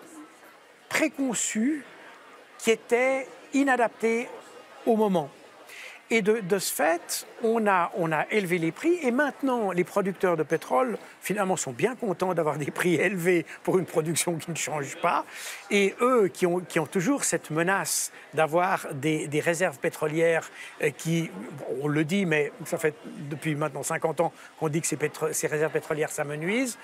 préconçus qui étaient inadaptés au moment. Et de ce fait, on a élevé les prix et maintenant les producteurs de pétrole finalement sont bien contents d'avoir des prix élevés pour une production qui ne change pas. Et eux qui ont toujours cette menace d'avoir des réserves pétrolières qui, on le dit, mais ça fait depuis maintenant 50 ans qu'on dit que ces réserves pétrolières s'amenuisent.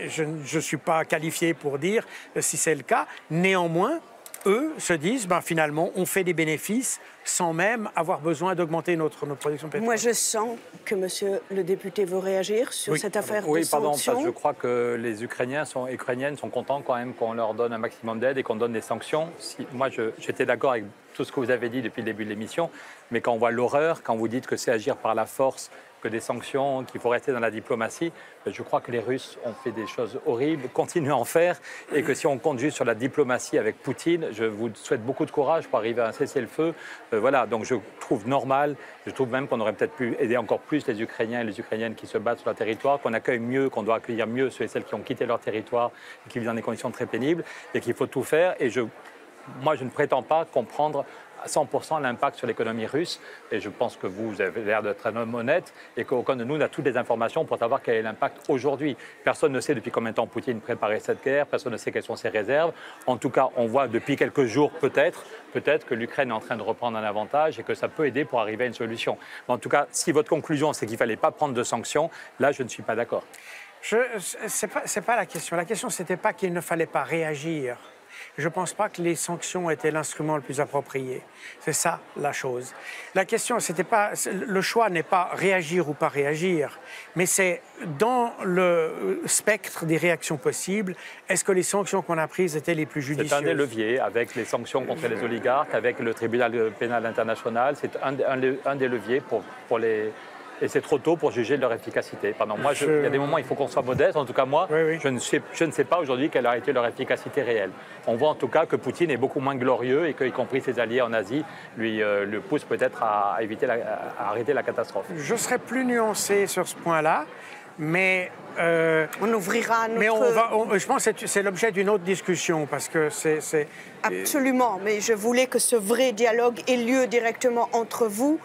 Je ne suis pas qualifié pour dire si c'est le cas. Néanmoins, eux se disent, finalement, on fait des bénéfices sans même avoir besoin d'augmenter notre production pétrolière. Moi, je sens que monsieur le député veut réagir sur cette affaire de sanctions. Parce que je crois que les Ukrainiens et Ukrainiennes sont contents quand même qu'on leur donne un maximum d'aide et qu'on donne des sanctions. Moi, j'étais d'accord avec tout ce que vous avez dit depuis le début de l'émission, mais quand on voit l'horreur, quand vous dites que c'est agir par la force, que des sanctions, qu'il faut rester dans la diplomatie, je crois que les Russes ont fait des choses horribles, continuent à en faire, et que si on compte juste sur la diplomatie avec Poutine, je vous souhaite beaucoup de courage pour arriver à un cessez-le-feu. Voilà, donc je trouve normal, je trouve même qu'on aurait peut-être pu aider encore plus les Ukrainiens et les Ukrainiennes qui se battent sur leur territoire, qu'on accueille mieux, qu'on doit accueillir mieux ceux et celles qui ont quitté leur territoire et qui vivent dans des conditions très pénibles, et qu'il faut tout faire. Et moi, je ne prétends pas comprendre à 100% l'impact sur l'économie russe. Et je pense que vous avez l'air d'être un homme honnête et qu'aucun de nous n'a toutes les informations pour savoir quel est l'impact aujourd'hui. Personne ne sait depuis combien de temps Poutine préparait cette guerre, personne ne sait quelles sont ses réserves. En tout cas, on voit depuis quelques jours peut-être que l'Ukraine est en train de reprendre un avantage et que ça peut aider pour arriver à une solution. Mais en tout cas, si votre conclusion c'est qu'il ne fallait pas prendre de sanctions, là je ne suis pas d'accord. C'est pas la question. La question, c'était pas qu'il ne fallait pas réagir. Je ne pense pas que les sanctions étaient l'instrument le plus approprié. C'est ça la chose. La question, le choix n'est pas réagir ou pas réagir, mais c'est dans le spectre des réactions possibles, est-ce que les sanctions qu'on a prises étaient les plus judicieuses? C'est un des leviers, avec les sanctions contre les oligarques, avec le tribunal pénal international, c'est un des leviers pour les... Et c'est trop tôt pour juger de leur efficacité. Moi, il y a des moments où il faut qu'on soit modeste. En tout cas, moi, oui. Je ne sais pas aujourd'hui quelle a été leur efficacité réelle. On voit en tout cas que Poutine est beaucoup moins glorieux et qu'y compris ses alliés en Asie le poussent peut-être à arrêter la catastrophe. Je serais plus nuancé sur ce point-là, mais... on ouvrira notre... Mais je pense que c'est l'objet d'une autre discussion, parce que c'est... Absolument, mais je voulais que ce vrai dialogue ait lieu directement entre vous,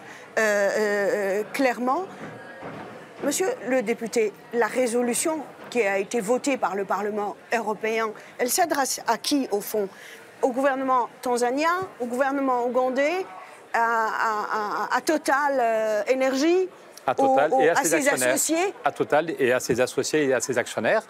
clairement. Monsieur le député, la résolution qui a été votée par le Parlement européen, elle s'adresse à qui, au fond? Au gouvernement tanzanien, au gouvernement ougandais, à Total Énergie, à Total et à ses associés? À Total et à ses associés et à ses actionnaires.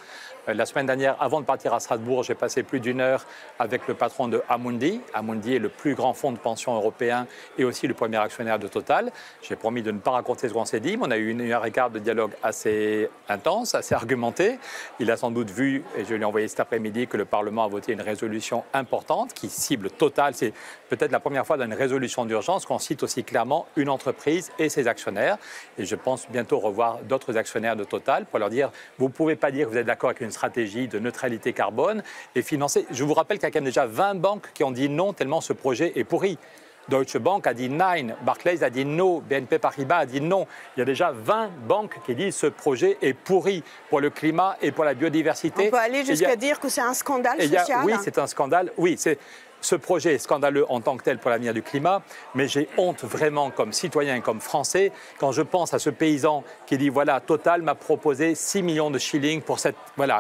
La semaine dernière, avant de partir à Strasbourg, j'ai passé plus d'une heure avec le patron de Amundi. Amundi est le plus grand fonds de pension européen et aussi le premier actionnaire de Total. J'ai promis de ne pas raconter ce qu'on s'est dit, mais on a eu 1h15 de dialogue assez intense, assez argumenté. Il a sans doute vu, et je lui ai envoyé cet après-midi, que le Parlement a voté une résolution importante qui cible Total. C'est peut-être la première fois dans une résolution d'urgence qu'on cite aussi clairement une entreprise et ses actionnaires. Et je pense bientôt revoir d'autres actionnaires de Total pour leur dire, vous ne pouvez pas dire que vous êtes d'accord avec une stratégie de neutralité carbone et financer. Je vous rappelle qu'il y a quand même déjà 20 banques qui ont dit non tellement ce projet est pourri. Deutsche Bank a dit nein, Barclays a dit non, BNP Paribas a dit non. Il y a déjà 20 banques qui disent ce projet est pourri pour le climat et pour la biodiversité. On peut aller jusqu'à dire que c'est un scandale social. Oui, c'est un scandale. Oui, ce projet est scandaleux en tant que tel pour l'avenir du climat, mais j'ai honte vraiment comme citoyen et comme Français quand je pense à ce paysan qui dit voilà, Total m'a proposé 6 millions de shillings pour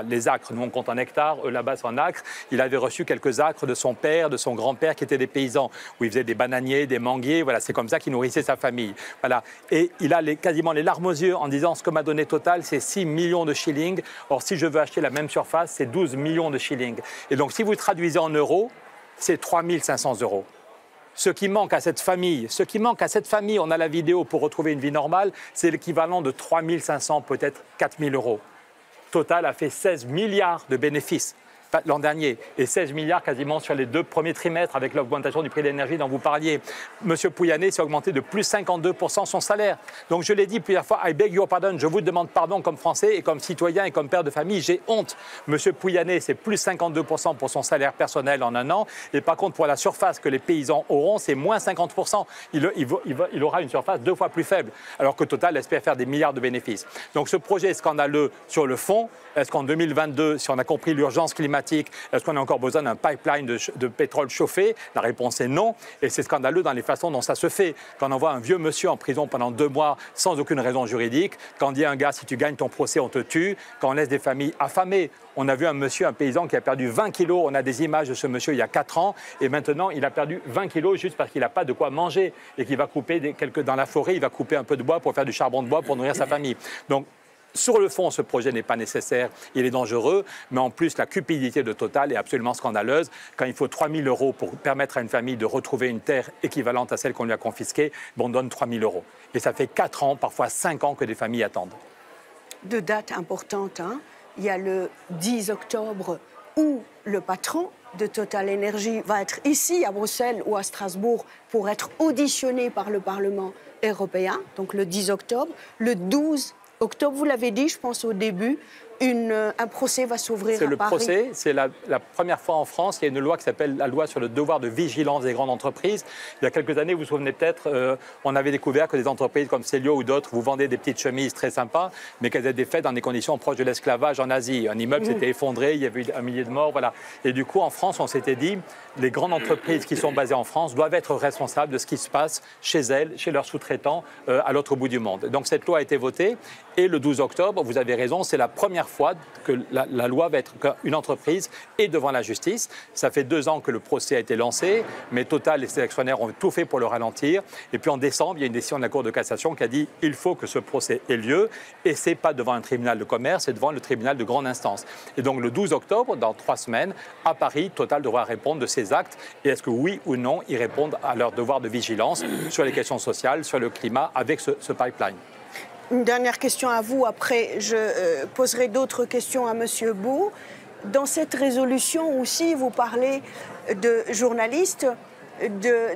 les acres. Nous on compte en hectares, eux là-bas c'est en acres. Il avait reçu quelques acres de son père, de son grand-père qui étaient des paysans où il faisait des bananiers, des manguiers. Voilà, c'est comme ça qu'il nourrissait sa famille. Voilà. Et il a quasiment les larmes aux yeux en disant ce que m'a donné Total, c'est 6 millions de shillings. Or, si je veux acheter la même surface, c'est 12 millions de shillings. Et donc, si vous traduisez en euros, c'est 3 500 €. Ce qui manque à cette famille, on a la vidéo pour retrouver une vie normale, c'est l'équivalent de 3 500, peut-être 4 000 €. Total a fait 16 milliards de bénéfices l'an dernier et 16 milliards quasiment sur les 2 premiers trimestres avec l'augmentation du prix de l'énergie dont vous parliez. Monsieur Pouyanné s'est augmenté de plus 52% son salaire. Donc je l'ai dit plusieurs fois, I beg your pardon, je vous demande pardon comme Français et comme citoyen et comme père de famille, j'ai honte. Monsieur Pouyanné, c'est plus 52% pour son salaire personnel en un an et par contre pour la surface que les paysans auront, c'est moins 50%. Il aura une surface 2 fois plus faible alors que Total espère faire des milliards de bénéfices. Donc ce projet est scandaleux sur le fond. Est-ce qu'en 2022, si on a compris l'urgence climatique, climatique. Est-ce qu'on a encore besoin d'un pipeline de pétrole chauffé? La réponse est non. Et c'est scandaleux dans les façons dont ça se fait. Quand on envoie un vieux monsieur en prison pendant 2 mois sans aucune raison juridique, quand on dit à un gars, si tu gagnes ton procès, on te tue, quand on laisse des familles affamées. On a vu un monsieur, un paysan qui a perdu 20 kilos. On a des images de ce monsieur il y a 4 ans. Et maintenant, il a perdu 20 kilos juste parce qu'il n'a pas de quoi manger et qu'il va couper dans la forêt, il va couper un peu de bois pour faire du charbon de bois pour nourrir sa famille. Donc, sur le fond, ce projet n'est pas nécessaire, il est dangereux, mais en plus, la cupidité de Total est absolument scandaleuse. Quand il faut 3 000 € pour permettre à une famille de retrouver une terre équivalente à celle qu'on lui a confisquée, on donne 3 000 €. Et ça fait 4 ans, parfois 5 ans que des familles attendent. De dates importantes, hein. Il y a le 10 octobre où le patron de Total Energy va être ici à Bruxelles ou à Strasbourg pour être auditionné par le Parlement européen, donc le 10 octobre. Le 12 octobre, vous l'avez dit, je pense au début, un procès va s'ouvrir à Paris. C'est le procès, c'est la première fois en France, il y a une loi qui s'appelle la loi sur le devoir de vigilance des grandes entreprises. Il y a quelques années, vous vous souvenez peut-être, on avait découvert que des entreprises comme Célio ou d'autres vous vendaient des petites chemises très sympas, mais qu'elles étaient faites dans des conditions proches de l'esclavage en Asie. Un immeuble s'était effondré, il y avait eu 1 millier de morts, voilà. Et du coup, en France, on s'était dit, les grandes entreprises qui sont basées en France doivent être responsables de ce qui se passe chez elles, chez leurs sous-traitants, à l'autre bout du monde. Donc cette loi a été votée, et le 12 octobre, vous avez raison, c'est la première fois que la loi va être qu'une entreprise est devant la justice. Ça fait 2 ans que le procès a été lancé, mais Total et ses actionnaires ont tout fait pour le ralentir. Et puis en décembre, il y a une décision de la Cour de cassation qui a dit il faut que ce procès ait lieu, et c'est pas devant un tribunal de commerce, c'est devant le tribunal de grande instance. Et donc le 12 octobre, dans 3 semaines, à Paris, Total devra répondre de ses actes, et est-ce que oui ou non, ils répondent à leur devoir de vigilance sur les questions sociales, sur le climat, avec ce pipeline. Une dernière question à vous, après je poserai d'autres questions à M. Beau. Dans cette résolution aussi, vous parlez de journalistes,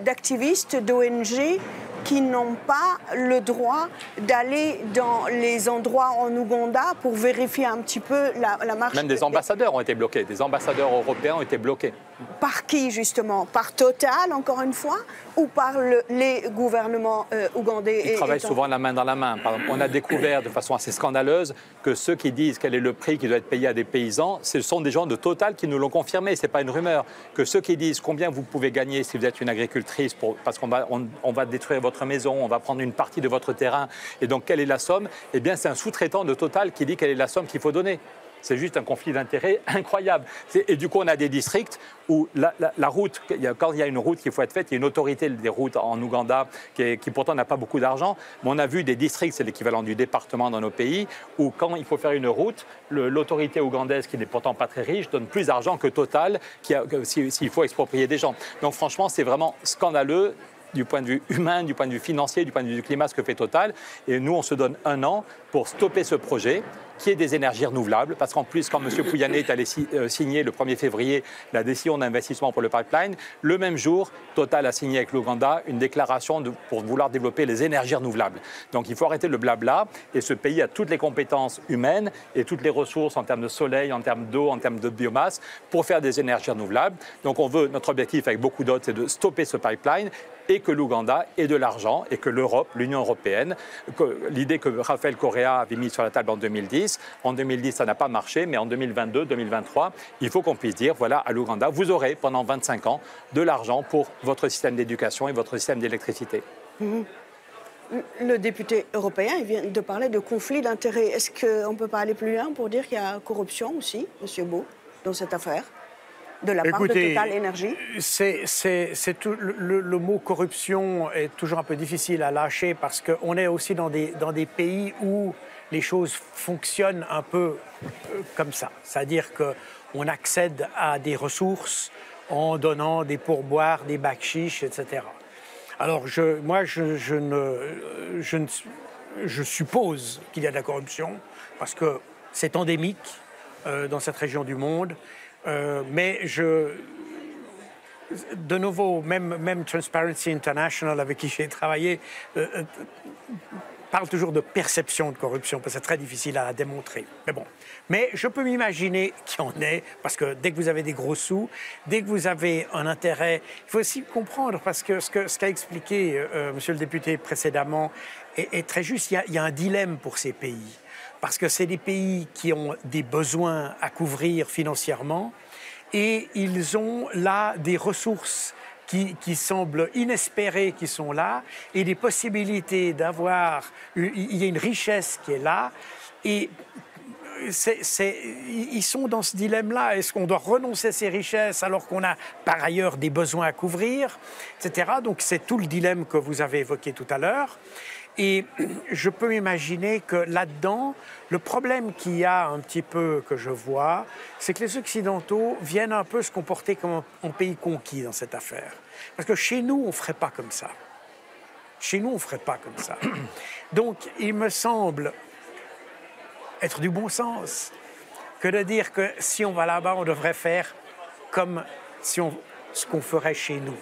d'activistes, d'ONG qui n'ont pas le droit d'aller dans les endroits en Ouganda pour vérifier un petit peu la marche. Même des ambassadeurs ont été bloqués, des ambassadeurs européens ont été bloqués. Par qui, justement? Par Total, encore une fois, ou par les gouvernements ougandais? Ils travaillent souvent la main dans la main. Par exemple, on a découvert de façon assez scandaleuse que ceux qui disent quel est le prix qui doit être payé à des paysans, ce sont des gens de Total qui nous l'ont confirmé, ce n'est pas une rumeur. Que ceux qui disent combien vous pouvez gagner si vous êtes une agricultrice, parce qu'on va détruire votre maison, on va prendre une partie de votre terrain, et donc quelle est la somme? Eh bien, c'est un sous-traitant de Total qui dit quelle est la somme qu'il faut donner. C'est juste un conflit d'intérêts incroyable. Et du coup, on a des districts où la route, quand il y a une route qu'il faut être faite, il y a une autorité des routes en Ouganda qui pourtant n'a pas beaucoup d'argent. Mais on a vu des districts, c'est l'équivalent du département dans nos pays, où quand il faut faire une route, l'autorité ougandaise, qui n'est pourtant pas très riche, donne plus d'argent que Total s'il faut exproprier des gens. Donc franchement, c'est vraiment scandaleux du point de vue humain, du point de vue financier, du point de vue du climat, ce que fait Total. Et nous, on se donne 1 an pour stopper ce projet qui est des énergies renouvelables. Parce qu'en plus, quand M. Pouyanné est allé signer le 1er février la décision d'investissement pour le pipeline, le même jour, Total a signé avec l'Ouganda une déclaration pour vouloir développer les énergies renouvelables. Donc il faut arrêter le blabla. Et ce pays a toutes les compétences humaines et toutes les ressources en termes de soleil, en termes d'eau, en termes de biomasse pour faire des énergies renouvelables. Donc notre objectif avec beaucoup d'autres, c'est de stopper ce pipeline et que l'Ouganda ait de l'argent et que l'Europe, l'Union européenne, l'idée que Rafael Correa avait mise sur la table en 2010, ça n'a pas marché, mais en 2022, 2023, il faut qu'on puisse dire, voilà, à l'Ouganda, vous aurez pendant 25 ans de l'argent pour votre système d'éducation et votre système d'électricité. Le député européen, il vient de parler de conflit d'intérêts. Est-ce qu'on ne peut pas aller plus loin pour dire qu'il y a corruption aussi, M. Beau, dans cette affaire de la part de Total Energy? Le mot corruption est toujours un peu difficile à lâcher parce qu'on est aussi dans des pays où les choses fonctionnent un peu comme ça. C'est-à-dire qu'on accède à des ressources en donnant des pourboires, des bakshish, etc. Alors, je suppose qu'il y a de la corruption parce que c'est endémique dans cette région du monde. Mais de nouveau, même Transparency International, avec qui j'ai travaillé, parle toujours de perception de corruption, parce que c'est très difficile à démontrer. Mais je peux m'imaginer qu'il y en ait, parce que dès que vous avez des gros sous, dès que vous avez un intérêt, il faut aussi comprendre, parce que ce qu'a expliqué monsieur le député précédemment est très juste. Il y a un dilemme pour ces pays. Parce que c'est des pays qui ont des besoins à couvrir financièrement et ils ont là des ressources qui semblent inespérées, qui sont là, et des possibilités d'avoir... Il y a une richesse qui est là, et ils sont dans ce dilemme-là. Est-ce qu'on doit renoncer à ces richesses alors qu'on a par ailleurs des besoins à couvrir, etc. Donc c'est tout le dilemme que vous avez évoqué tout à l'heure. Et je peux imaginer que là-dedans, le problème qu'il y a un petit peu, que je vois, c'est que les Occidentaux viennent un peu se comporter comme un pays conquis dans cette affaire. Parce que chez nous, on ne ferait pas comme ça. Chez nous, on ne ferait pas comme ça. Donc, il me semble être du bon sens que de dire que si on va là-bas, on devrait faire comme ce qu'on ferait chez nous.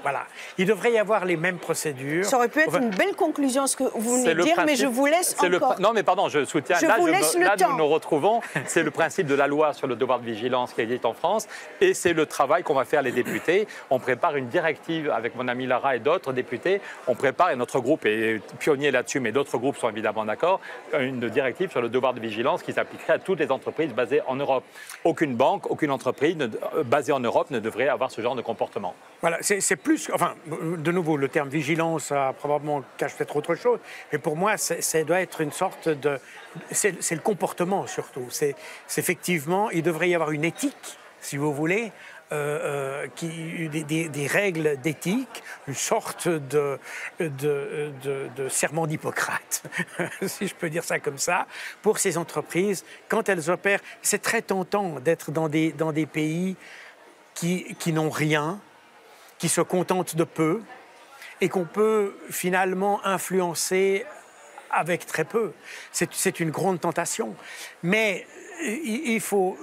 Voilà. Il devrait y avoir les mêmes procédures. Ça aurait pu être une belle conclusion, ce que vous venez de dire, mais je vous laisse encore. Non, mais pardon, je soutiens. Là, nous nous retrouvons. C'est le principe de la loi sur le devoir de vigilance qui existe en France, et c'est le travail qu'on va faire les députés. On prépare une directive avec mon ami Lara et d'autres députés. On prépare, et notre groupe est pionnier là-dessus, mais d'autres groupes sont évidemment d'accord, une directive sur le devoir de vigilance qui s'appliquerait à toutes les entreprises basées en Europe. Aucune banque, aucune entreprise basée en Europe ne devrait avoir ce genre de comportement. Voilà, c'est plus... Enfin, de nouveau, le terme vigilance probablement cache peut-être autre chose, mais pour moi, ça doit être une sorte de... C'est le comportement surtout. C'est effectivement, il devrait y avoir une éthique, si vous voulez, des règles d'éthique, une sorte de serment d'Hippocrate, si je peux dire ça comme ça, pour ces entreprises, quand elles opèrent. C'est très tentant d'être dans des pays qui n'ont rien, qui se contentent de peu et qu'on peut finalement influencer avec très peu. C'est une grande tentation. Mais il faut,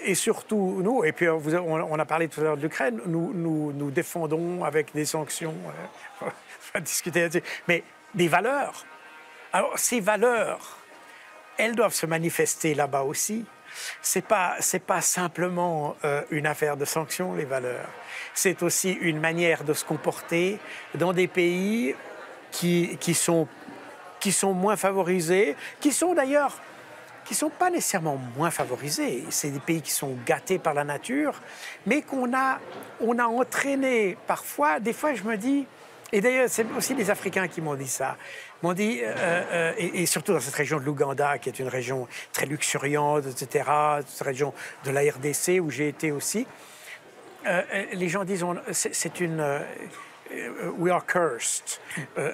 et surtout nous, et puis on a parlé tout à l'heure de l'Ukraine, nous défendons avec des sanctions, on va discuter là-dessus, mais des valeurs. Alors ces valeurs, elles doivent se manifester là-bas aussi. C'est pas simplement une affaire de sanctions, les valeurs. C'est aussi une manière de se comporter dans des pays qui sont moins favorisés, qui sont d'ailleurs, qui ne sont pas nécessairement moins favorisés. C'est des pays qui sont gâtés par la nature, mais on a entraîné parfois, des fois je me dis, et d'ailleurs c'est aussi les Africains qui m'ont dit ça, m'ont dit, et surtout dans cette région de l'Ouganda, qui est une région très luxuriante, etc., cette région de la RDC où j'ai été aussi, les gens disent, c'est une... we are cursed.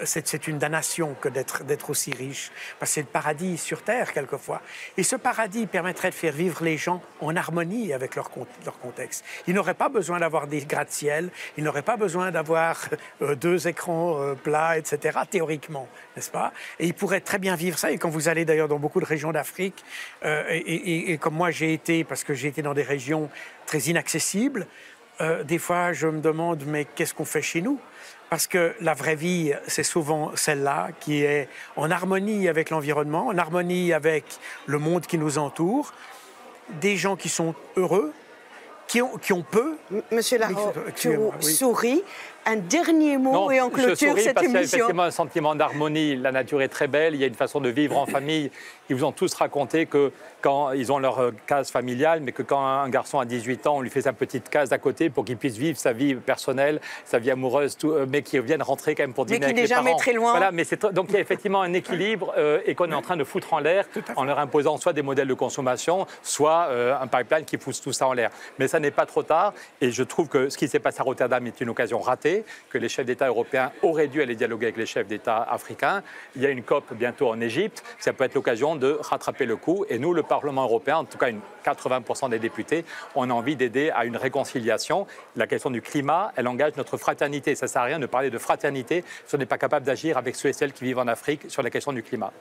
C'est une damnation que d'être aussi riche. Parce que c'est le paradis sur Terre, quelquefois. Et ce paradis permettrait de faire vivre les gens en harmonie avec leur contexte. Ils n'auraient pas besoin d'avoir des gratte-ciel, ils n'auraient pas besoin d'avoir 2 écrans plats, etc., théoriquement, n'est-ce pas? Et ils pourraient très bien vivre ça. Et quand vous allez d'ailleurs dans beaucoup de régions d'Afrique, et comme moi j'ai été, parce que j'ai été dans des régions très inaccessibles, des fois, je me demande, mais qu'est-ce qu'on fait chez nous? Parce que la vraie vie, c'est souvent celle-là, qui est en harmonie avec l'environnement, en harmonie avec le monde qui nous entoure, des gens qui sont heureux, qui ont peu... Monsieur Lara, tu souris. Un dernier mot non, et on clôture cette émission. Je souris parce qu'il y a effectivement un sentiment d'harmonie. La nature est très belle, il y a une façon de vivre en famille. Ils vous ont tous raconté que quand ils ont leur case familiale, mais que quand un garçon a 18 ans, on lui fait sa petite case à côté pour qu'il puisse vivre sa vie personnelle, sa vie amoureuse, mais qu'il vienne rentrer quand même pour dîner avec les parents. Mais qui n'est jamais très loin. Voilà, mais donc il y a effectivement un équilibre et qu'on est en train de foutre en l'air en leur imposant soit des modèles de consommation, soit un pipeline qui pousse tout ça en l'air. Mais ça n'est pas trop tard et je trouve que ce qui s'est passé à Rotterdam est une occasion ratée, que les chefs d'État européens auraient dû aller dialoguer avec les chefs d'État africains. Il y a une COP bientôt en Égypte, ça peut être l'occasion de rattraper le coup. Et nous, le Parlement européen, en tout cas 80% des députés, on a envie d'aider à une réconciliation. La question du climat, elle engage notre fraternité. Ça ne sert à rien de parler de fraternité si on n'est pas capable d'agir avec ceux et celles qui vivent en Afrique sur la question du climat.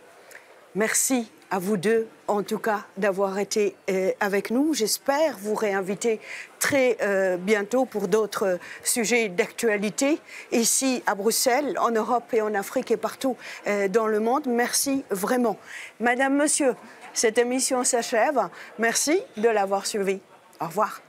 Merci à vous deux, en tout cas, d'avoir été avec nous. J'espère vous réinviter très bientôt pour d'autres sujets d'actualité, ici à Bruxelles, en Europe et en Afrique et partout dans le monde. Merci vraiment. Madame, Monsieur, cette émission s'achève. Merci de l'avoir suivie. Au revoir.